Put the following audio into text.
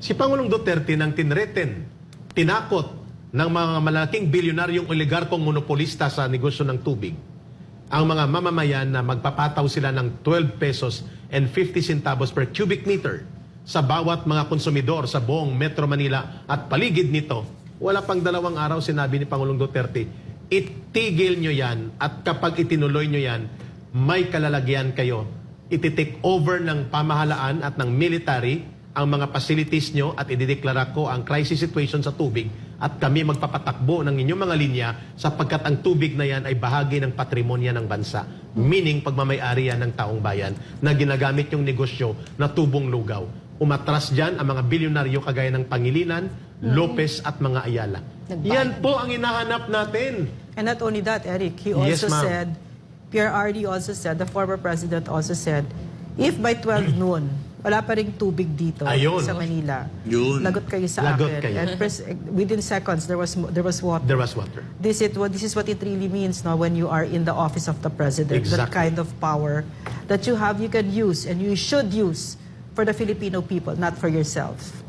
Si Pangulong Duterte nang tinreten, tinakot ng mga malaking bilyonaryong oligarkong monopolista sa negosyo ng tubig, ang mga mamamayan na magpapataw sila ng 12 pesos and 50 centavos per cubic meter sa bawat mga konsumidor sa buong Metro Manila at paligid nito, wala pang 2 araw sinabi ni Pangulong Duterte, itigil nyo yan at kapag itinuloy nyo yan, may kalalagyan kayo. Iti-take over ng pamahalaan at ng military ang mga facilities nyo at idideklara ko ang crisis situation sa tubig at kami magpapatakbo ng inyong mga linya sapagkat ang tubig na yan ay bahagi ng patrimonya ng bansa. Meaning, pagmamayari yan ng taong bayan na ginagamit yung negosyo na tubong lugaw. Umatras dyan ang mga bilyonaryo kagaya ng Pangilinan, Lopez at mga Ayala. Yan po ang hinahanap natin. And not only that, Eric, he also said, PRRD also said, the former president also said, if by 12 noon, wala pa ring tubig dito sa Manila, lagot kayo sa akin. And within seconds, there was water. There was water. This is what it really means now when you are in the office of the president. Exactly. That kind of power that you have, you can use, and you should use for the Filipino people, not for yourself.